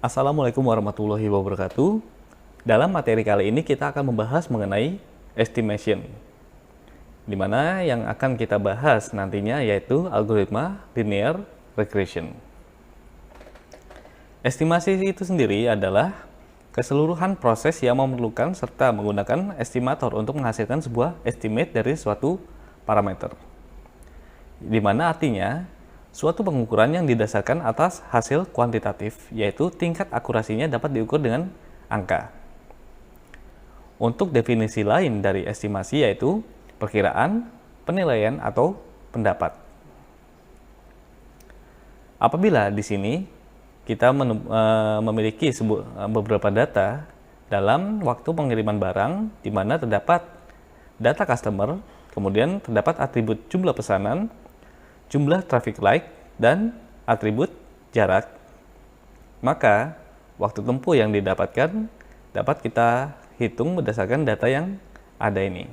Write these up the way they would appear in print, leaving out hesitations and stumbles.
Assalamualaikum warahmatullahi wabarakatuh. Dalam materi kali ini kita akan membahas mengenai estimation, di mana yang akan kita bahas nantinya yaitu algoritma linear regression. Estimasi itu sendiri adalah keseluruhan proses yang memerlukan serta menggunakan estimator untuk menghasilkan sebuah estimate dari suatu parameter, di mana artinya suatu pengukuran yang didasarkan atas hasil kuantitatif, yaitu tingkat akurasinya dapat diukur dengan angka. Untuk definisi lain dari estimasi yaitu perkiraan, penilaian, atau pendapat. Apabila di sini kita memiliki beberapa data dalam waktu pengiriman barang, di mana terdapat data customer, kemudian terdapat atribut jumlah pesanan, jumlah traffic light, dan atribut jarak, maka waktu tempuh yang didapatkan dapat kita hitung berdasarkan data yang ada ini,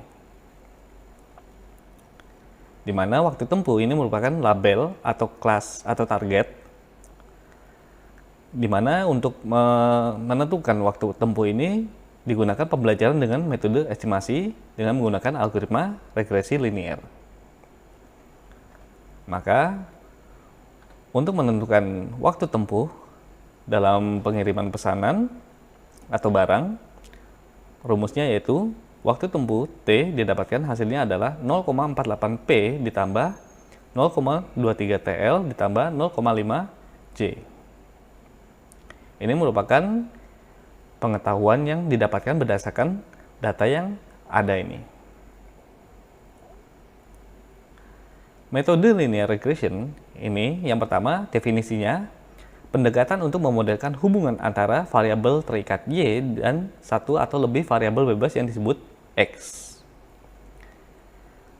di mana waktu tempuh ini merupakan label atau kelas atau target, di mana untuk menentukan waktu tempuh ini digunakan pembelajaran dengan metode estimasi dengan menggunakan algoritma regresi linear. Maka, untuk menentukan waktu tempuh dalam pengiriman pesanan atau barang, rumusnya yaitu waktu tempuh T didapatkan hasilnya adalah 0,48P ditambah 0,23 TL ditambah 0,5 J. Ini merupakan pengetahuan yang didapatkan berdasarkan data yang ada ini. Metode linear regression ini yang pertama definisinya pendekatan untuk memodelkan hubungan antara variabel terikat Y dan satu atau lebih variabel bebas yang disebut X.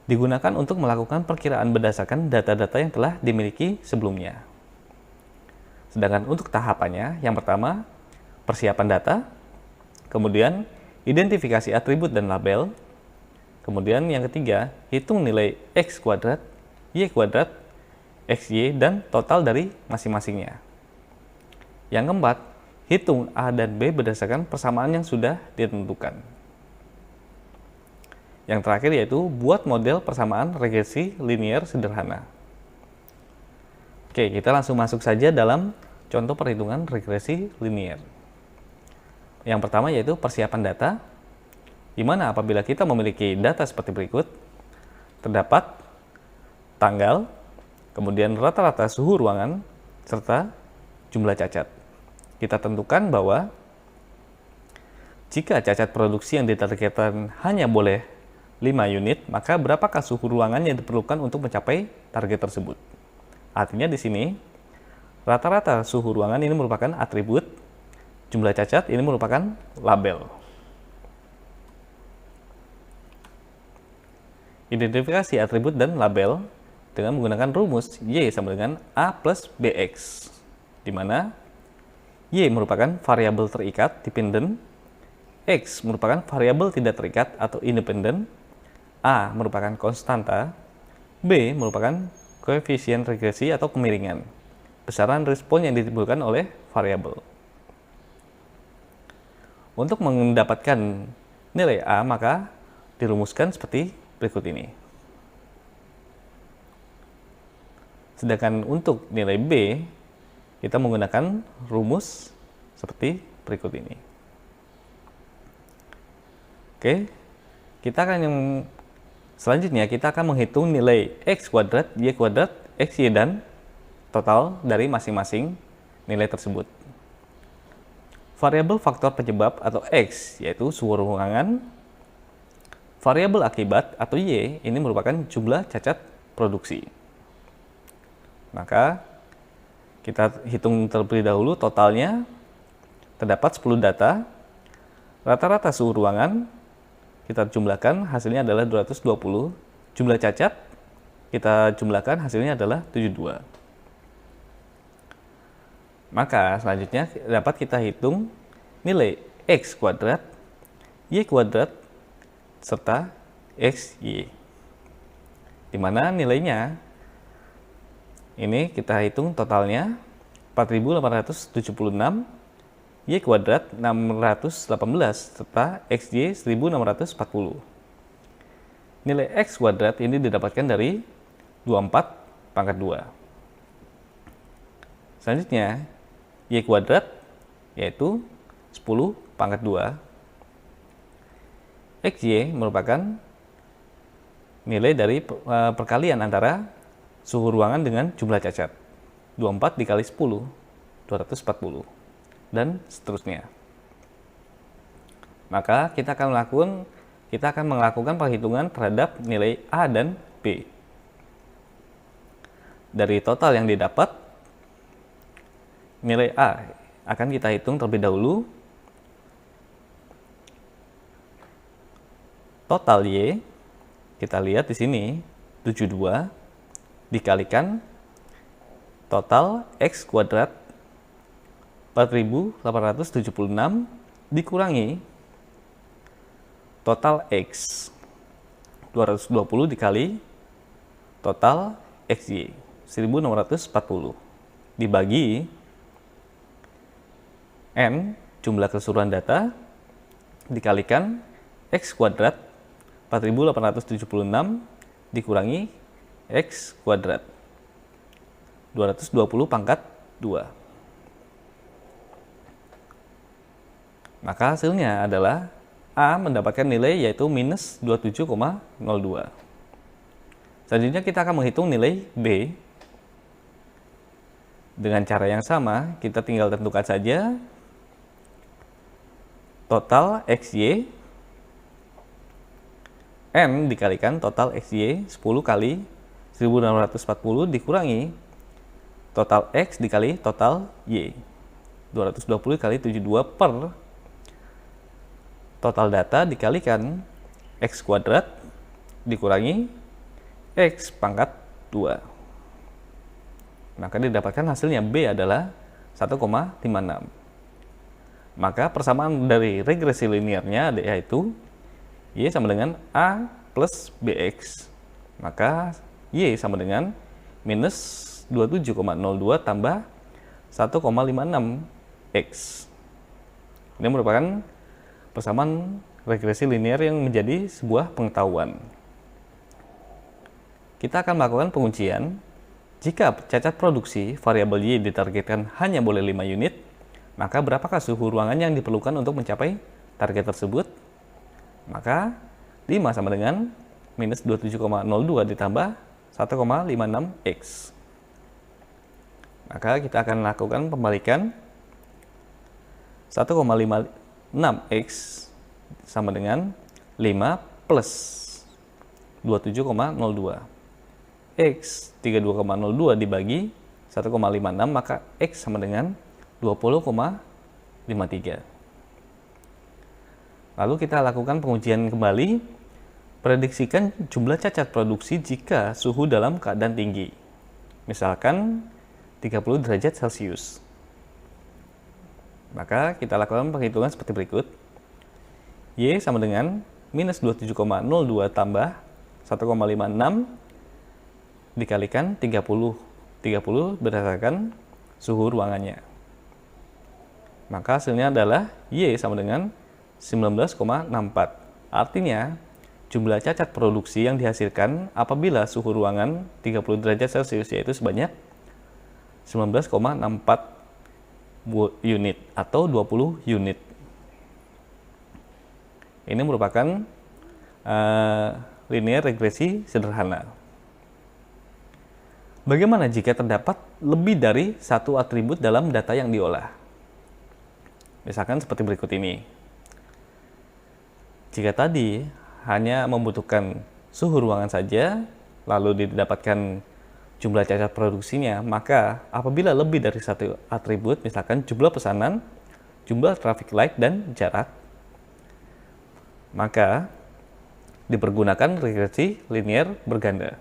Digunakan untuk melakukan perkiraan berdasarkan data-data yang telah dimiliki sebelumnya. Sedangkan untuk tahapannya yang pertama persiapan data, kemudian identifikasi atribut dan label, kemudian yang ketiga hitung nilai X kuadrat, Y kuadrat, XY, dan total dari masing-masingnya. Yang keempat, hitung A dan B berdasarkan persamaan yang sudah ditentukan. Yang terakhir yaitu buat model persamaan regresi linear sederhana. Oke, kita langsung masuk saja dalam contoh perhitungan regresi linear. Yang pertama yaitu persiapan data, di mana apabila kita memiliki data seperti berikut, terdapat tanggal, kemudian rata-rata suhu ruangan, serta jumlah cacat. Kita tentukan bahwa jika cacat produksi yang ditargetkan hanya boleh 5 unit, maka berapakah suhu ruangan yang diperlukan untuk mencapai target tersebut? Artinya di sini, rata-rata suhu ruangan ini merupakan atribut, jumlah cacat ini merupakan label. Identifikasi atribut dan label dengan menggunakan rumus Y sama dengan A plus BX, di mana Y merupakan variabel terikat dependent, X merupakan variabel tidak terikat atau independent, A merupakan konstanta, B merupakan koefisien regresi atau kemiringan, besaran respon yang ditimbulkan oleh variabel. Untuk mendapatkan nilai A, maka dirumuskan seperti berikut ini. Sedangkan untuk nilai B, kita menggunakan rumus seperti berikut ini. Oke, selanjutnya kita akan menghitung nilai X kuadrat, Y kuadrat, XY, dan total dari masing-masing nilai tersebut. Variabel faktor penyebab atau X yaitu suhu ruangan, variabel akibat atau Y ini merupakan jumlah cacat produksi. Maka kita hitung terlebih dahulu totalnya, terdapat 10 data, rata-rata suhu ruangan, kita jumlahkan hasilnya adalah 220, jumlah cacat, kita jumlahkan hasilnya adalah 72. Maka selanjutnya dapat kita hitung nilai X kuadrat, Y kuadrat, serta XY. Di mana nilainya ini kita hitung totalnya 4.876 Y kuadrat 618 serta XY 1640. Nilai X kuadrat ini didapatkan dari 24 pangkat 2. Selanjutnya, Y kuadrat yaitu 10 pangkat 2. XY merupakan nilai dari perkalian antara suhu ruangan dengan jumlah cacat. 24 dikali 10, 240. Dan seterusnya. Maka kita akan melakukan perhitungan terhadap nilai A dan B. Dari total yang didapat, nilai A akan kita hitung terlebih dahulu. Total Y, kita lihat di sini 72 dikalikan total X kuadrat 4876 dikurangi total X 220 dikali total XY 1640 dibagi N jumlah keseluruhan data dikalikan X kuadrat 4876 dikurangi X kuadrat 220 pangkat 2. Maka hasilnya adalah A mendapatkan nilai yaitu minus 27,02. Selanjutnya kita akan menghitung nilai B. Dengan cara yang sama, kita tinggal tentukan saja total XY N dikalikan total XY 10 kali 1640 dikurangi total X dikali total Y 220 kali 72 per total data dikalikan X kuadrat dikurangi X pangkat 2. Maka didapatkan hasilnya B adalah 1,56. Maka persamaan dari regresi linearnya yaitu Y sama dengan A plus BX. Maka Y sama dengan minus 27,02 tambah 1,56X. Ini merupakan persamaan regresi linear yang menjadi sebuah pengetahuan. Kita akan melakukan pengujian. Jika cacat produksi variabel Y ditargetkan hanya boleh 5 unit, maka berapakah suhu ruangan yang diperlukan untuk mencapai target tersebut? Maka 5 sama dengan minus 27,02 ditambah 1,56X. Maka kita akan lakukan pembalikan 1,56X sama dengan 5 plus 27,02. X 32,02 dibagi 1,56 maka X sama dengan 20,53. Lalu kita lakukan pengujian kembali. Prediksikan jumlah cacat produksi jika suhu dalam keadaan tinggi. Misalkan 30 derajat Celcius. Maka kita lakukan penghitungan seperti berikut. Y sama dengan minus 27,02 tambah 1,56 dikalikan 30 berdasarkan suhu ruangannya. Maka hasilnya adalah Y sama dengan 19,64. Artinya, jumlah cacat produksi yang dihasilkan apabila suhu ruangan 30 derajat Celcius yaitu sebanyak 19,64 unit atau 20 unit. Ini merupakan linear regresi sederhana. Bagaimana jika terdapat lebih dari satu atribut dalam data yang diolah? Misalkan seperti berikut ini. Jika tadi hanya membutuhkan suhu ruangan saja, lalu didapatkan jumlah cacat produksinya, maka apabila lebih dari satu atribut, misalkan jumlah pesanan, jumlah traffic light, dan jarak, maka dipergunakan regresi linear berganda.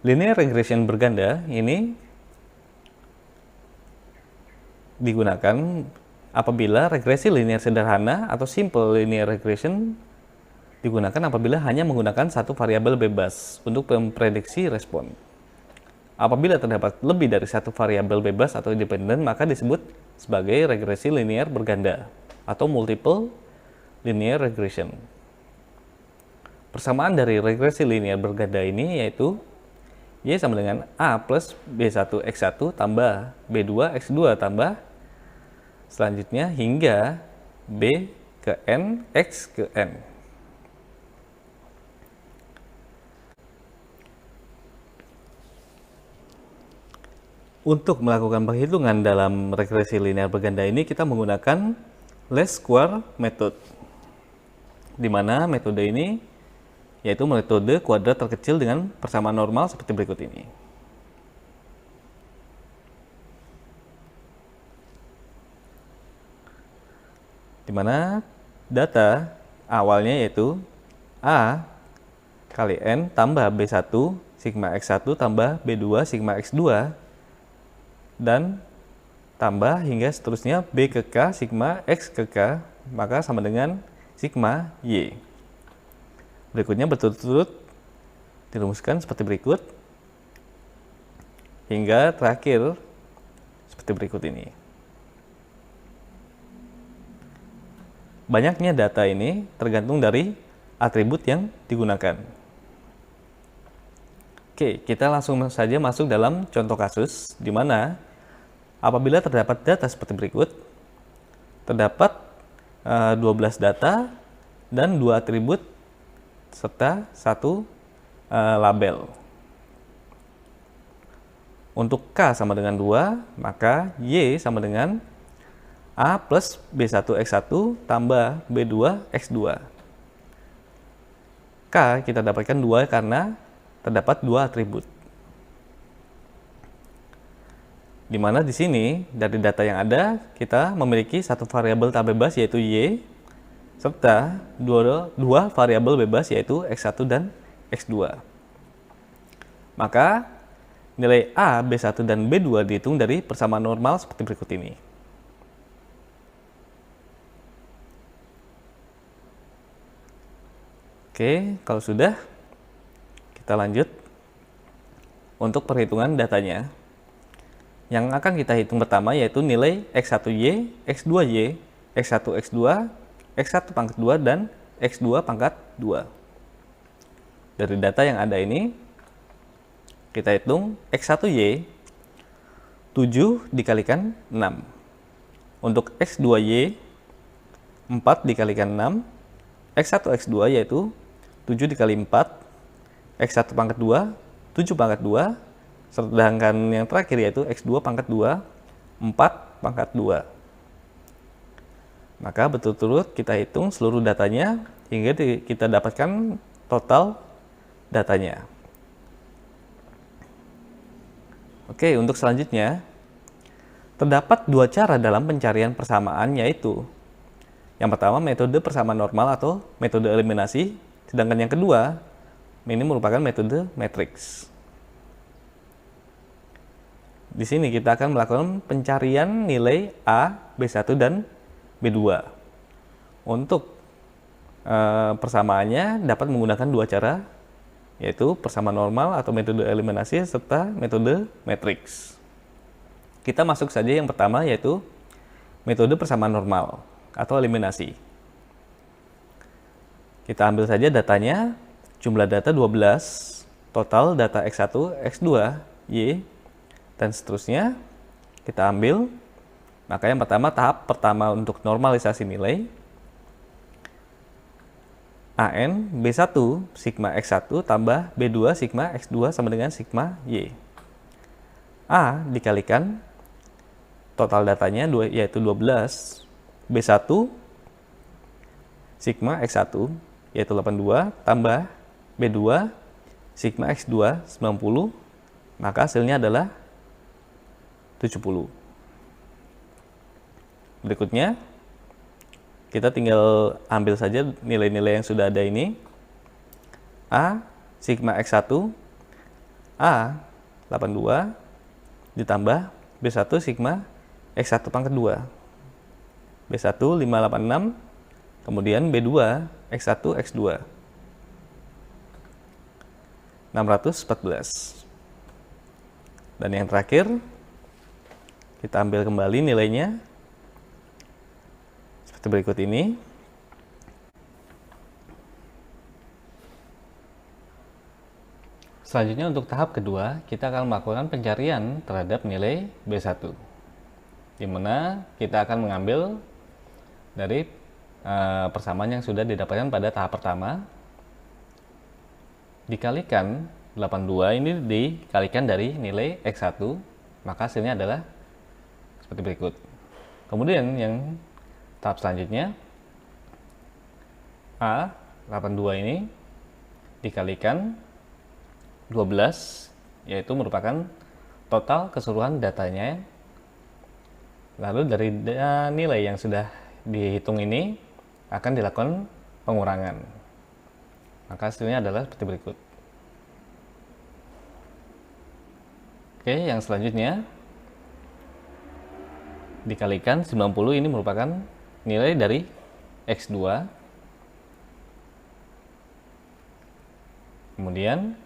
Linear regression berganda ini digunakan apabila regresi linear sederhana atau simple linear regression digunakan apabila hanya menggunakan satu variabel bebas untuk memprediksi respon. Apabila terdapat lebih dari satu variabel bebas atau independen, maka disebut sebagai regresi linear berganda atau multiple linear regression. Persamaan dari regresi linear berganda ini yaitu Y sama dengan A plus B1X1 tambah B2X2 tambah selanjutnya hingga B ke N, X ke N. Untuk melakukan perhitungan dalam regresi linear berganda ini, kita menggunakan least square method, di mana metode ini yaitu metode kuadrat terkecil dengan persamaan normal seperti berikut ini. Di mana data awalnya yaitu A kali N tambah B1 sigma X1 tambah B2 sigma X2 dan tambah hingga seterusnya B ke K sigma X ke K, maka sama dengan sigma Y. Berikutnya berturut-turut dirumuskan seperti berikut hingga terakhir seperti berikut ini. Banyaknya data ini tergantung dari atribut yang digunakan. Oke, kita langsung saja masuk dalam contoh kasus di mana apabila terdapat data seperti berikut, terdapat 12 data dan 2 atribut serta 1 label. Untuk K sama dengan 2, maka Y sama dengan A plus B1X1 tambah B2X2. K kita dapatkan 2 karena terdapat 2 atribut. Di mana di sini dari data yang ada kita memiliki satu variabel tak bebas yaitu Y serta dua variabel bebas yaitu X1 dan X2. Maka nilai A, B1 dan B2 dihitung dari persamaan normal seperti berikut ini. Oke, kalau sudah kita lanjut untuk perhitungan datanya. Yang akan kita hitung pertama yaitu nilai X1Y, X2Y, X1, X2, X1 pangkat 2, dan X2 pangkat 2. Dari data yang ada ini, kita hitung X1Y 7 dikalikan 6. Untuk X2Y 4 dikalikan 6, X1, X2 yaitu 7 dikali 4, X1 pangkat 2, 7 pangkat 2, sedangkan yang terakhir yaitu X2 pangkat 2, 4 pangkat 2. Maka berturut-turut kita hitung seluruh datanya hingga kita dapatkan total datanya. Oke, untuk selanjutnya terdapat 2 cara dalam pencarian persamaan yaitu yang pertama metode persamaan normal atau metode eliminasi, sedangkan yang kedua ini merupakan metode matriks. Di sini kita akan melakukan pencarian nilai A, B1 dan B2. Untuk persamaannya dapat menggunakan 2 cara, yaitu persamaan normal atau metode eliminasi serta metode matriks. Kita masuk saja yang pertama yaitu metode persamaan normal atau eliminasi. Kita ambil saja datanya, jumlah data 12, total data X1, X2, Y, dan seterusnya kita ambil. Maka yang pertama, tahap pertama untuk normalisasi nilai AN B1 sigma X1 tambah B2 sigma X2 sama dengan sigma Y. A dikalikan total datanya yaitu 12, B1 sigma X1 yaitu 82 tambah B2 sigma X2 90, maka hasilnya adalah 70. Berikutnya, kita tinggal ambil saja nilai-nilai yang sudah ada ini. A, sigma X1, A, 82, ditambah B1 sigma X1 pangkat 2. B1, 586, kemudian B2, X1, X2. 614. Dan yang terakhir, kita ambil kembali nilainya seperti berikut ini. Selanjutnya untuk tahap kedua, kita akan melakukan pencarian terhadap nilai B1, di mana kita akan mengambil dari persamaan yang sudah didapatkan pada tahap pertama, dikalikan 82 ini dikalikan dari nilai X1, maka hasilnya adalah seperti berikut. Kemudian yang tahap selanjutnya, A82 ini dikalikan 12, yaitu merupakan total keseluruhan datanya. Lalu dari nilai yang sudah dihitung ini akan dilakukan pengurangan. Maka hasilnya adalah seperti berikut. Oke, yang selanjutnya dikalikan 90, ini merupakan nilai dari X2. Kemudian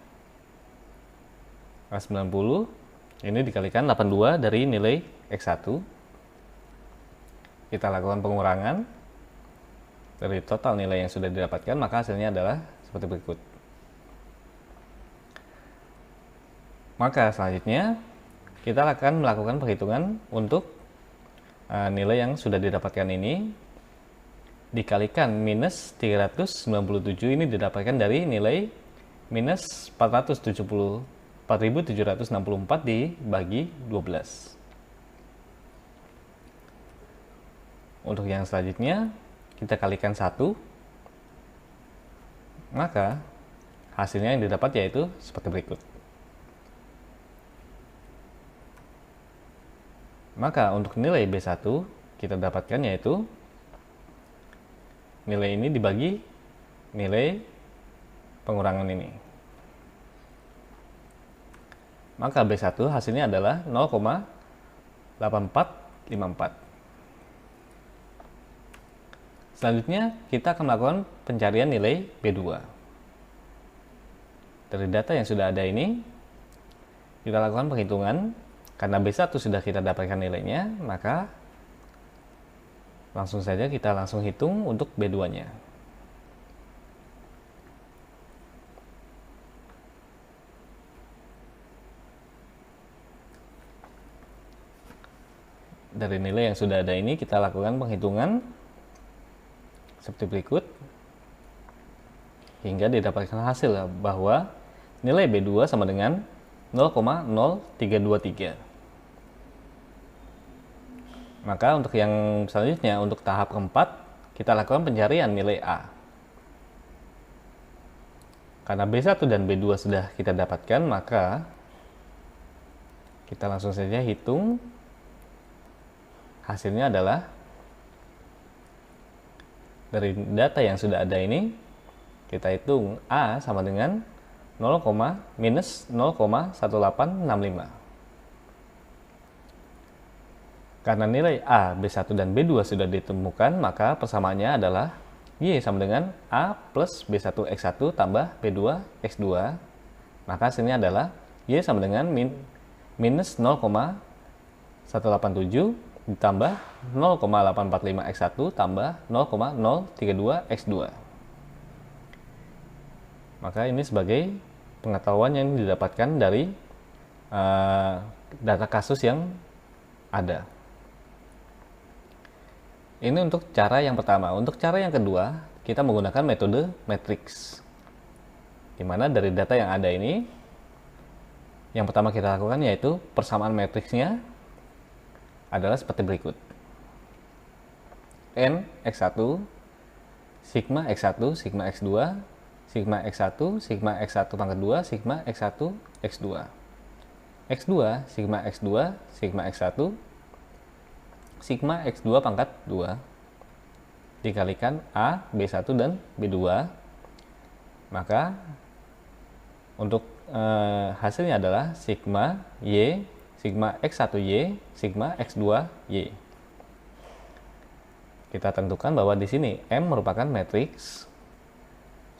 A90 ini dikalikan 82 dari nilai X1. Kita lakukan pengurangan dari total nilai yang sudah didapatkan, maka hasilnya adalah seperti berikut. Maka selanjutnya kita akan melakukan perhitungan untuk nilai yang sudah didapatkan ini, dikalikan minus 397, ini didapatkan dari nilai minus 4.764 dibagi 12. Untuk yang selanjutnya kita kalikan 1, maka hasilnya yang didapat yaitu seperti berikut. Maka untuk nilai B1 kita dapatkan yaitu nilai ini dibagi nilai pengurangan ini. Maka B1 hasilnya adalah 0,8454. Selanjutnya kita akan melakukan pencarian nilai B2. Dari data yang sudah ada ini, kita lakukan perhitungan. Karena B1 sudah kita dapatkan nilainya, maka langsung saja kita langsung hitung untuk B2-nya. Dari nilai yang sudah ada ini, kita lakukan penghitungan seperti berikut hingga didapatkan hasil bahwa nilai B2 sama dengan 0,0323. Maka untuk yang selanjutnya, untuk tahap keempat, kita lakukan pencarian nilai A. Karena B1 dan B2 sudah kita dapatkan, maka kita langsung saja hitung. Hasilnya adalah dari data yang sudah ada ini, kita hitung A sama dengan 0, minus 0,1865. Karena nilai A, B1 dan B2 sudah ditemukan, maka persamaannya adalah Y sama dengan A plus B1 X1 tambah B2 X2. Maka hasilnya adalah Y sama dengan minus 0,187 ditambah 0,845 X1 tambah 0,032 X2. Maka ini sebagai pengetahuan yang didapatkan dari data kasus yang ada. Ini untuk cara yang pertama. Untuk cara yang kedua, kita menggunakan metode matriks. Di mana dari data yang ada ini, yang pertama kita lakukan yaitu persamaan matriksnya adalah seperti berikut. N X1, sigma X1, sigma X2, sigma X1, sigma X1 pangkat 2, sigma X1, X2. X2, sigma X2, sigma X1, sigma X2 pangkat 2 dikalikan A, B1 dan B2. Maka untuk hasilnya adalah sigma Y, sigma X1Y, sigma X2Y. Kita tentukan bahwa di sini M merupakan matriks,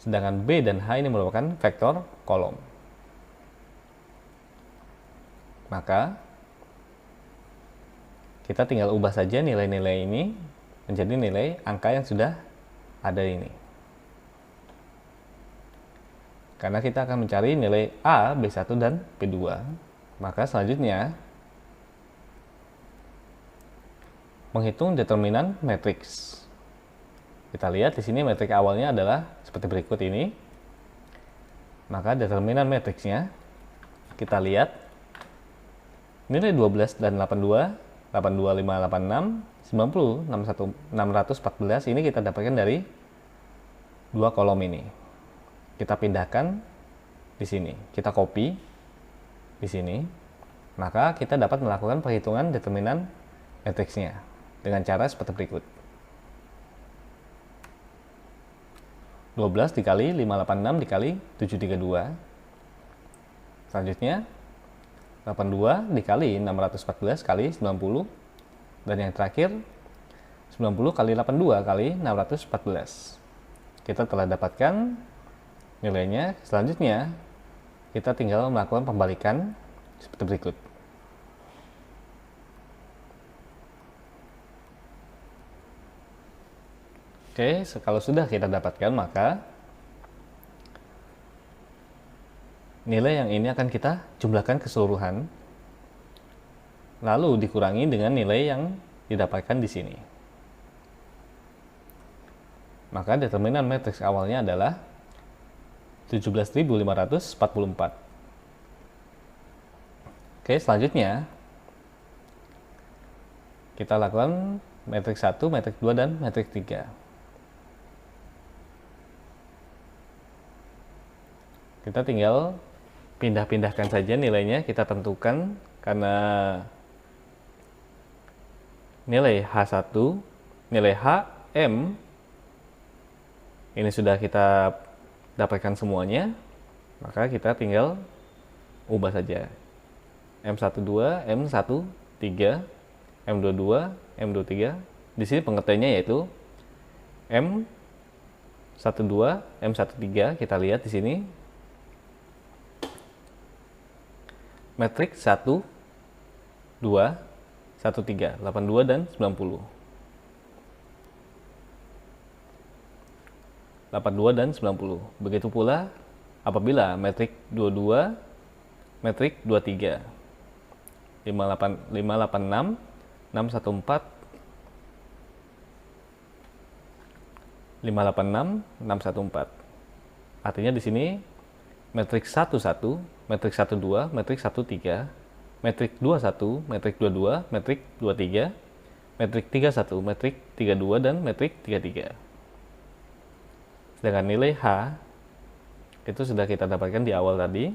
sedangkan B dan H ini merupakan vektor kolom. Maka kita tinggal ubah saja nilai-nilai ini menjadi nilai angka yang sudah ada ini. Karena kita akan mencari nilai A, B1, dan B2. Maka selanjutnya menghitung determinan matriks. Kita lihat di sini matrik awalnya adalah seperti berikut ini. Maka determinan matriksnya kita lihat nilai 12 dan 82, 82586, 90, 614 ini kita dapatkan dari dua kolom ini. Kita pindahkan di sini, kita copy di sini, maka kita dapat melakukan perhitungan determinan matriksnya dengan cara seperti berikut. 12 dikali 586 dikali 732. Selanjutnya 82 dikali 614 kali 90, dan yang terakhir 90 kali 82 kali 614. Kita telah dapatkan nilainya. Selanjutnya kita tinggal melakukan pembalikan seperti berikut. Oke, kalau sudah kita dapatkan, maka nilai yang ini akan kita jumlahkan keseluruhan, lalu dikurangi dengan nilai yang didapatkan di sini. Maka determinan matriks awalnya adalah 17.544. Oke, selanjutnya kita lakukan matriks 1, matriks 2, dan matriks 3. Kita tinggal pindah-pindahkan saja nilainya, kita tentukan karena nilai H1, nilai HM ini sudah kita dapatkan semuanya, maka kita tinggal ubah saja. M12, M13, M22, M23. Di sini pengertiannya yaitu M12, M13, kita lihat di sini. Matriks 1, 2, 1, 3, 82, dan 90. 82 dan 90. Begitu pula apabila metrik 22, metrik 23. 586, 614, 586, 614. Artinya di sini metrik 11, metrik 12, metrik 13, metrik 21, metrik 22, metrik 23, metrik 31, metrik 32, dan metrik 33. Sedangkan nilai H itu sudah kita dapatkan di awal tadi.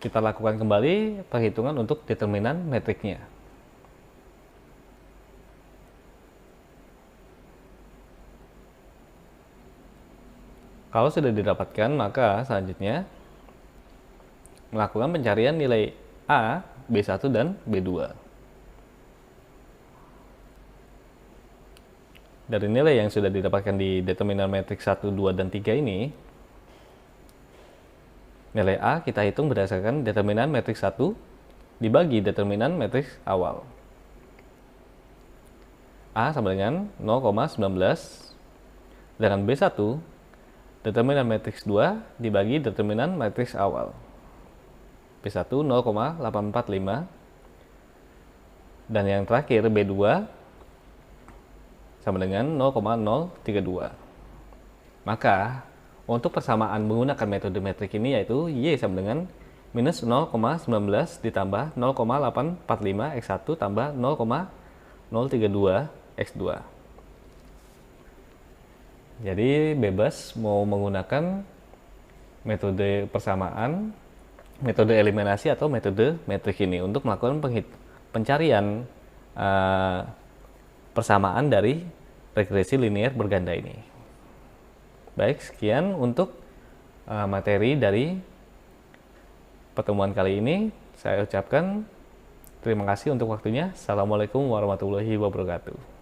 Kita lakukan kembali perhitungan untuk determinan matriknya. Kalau sudah didapatkan, maka selanjutnya melakukan pencarian nilai A, B1, dan B2. Dari nilai yang sudah didapatkan di determinan matriks 1, 2, dan 3 ini, nilai A kita hitung berdasarkan determinan matriks 1 dibagi determinan matriks awal. A sama dengan 0,19, sedangkan B1 determinan matriks 2 dibagi determinan matriks awal. B1 0,845, dan yang terakhir B2 sama dengan 0,032. Maka untuk persamaan menggunakan metode metrik ini yaitu Y sama dengan minus 0,19 ditambah 0,845 X1 tambah 0,032 X2. Jadi bebas mau menggunakan metode persamaan, metode eliminasi, atau metode metrik ini untuk melakukan pencarian persamaan dari regresi linear berganda ini. Baik, sekian untuk materi dari pertemuan kali ini. Saya ucapkan terima kasih untuk waktunya. Assalamualaikum warahmatullahi wabarakatuh.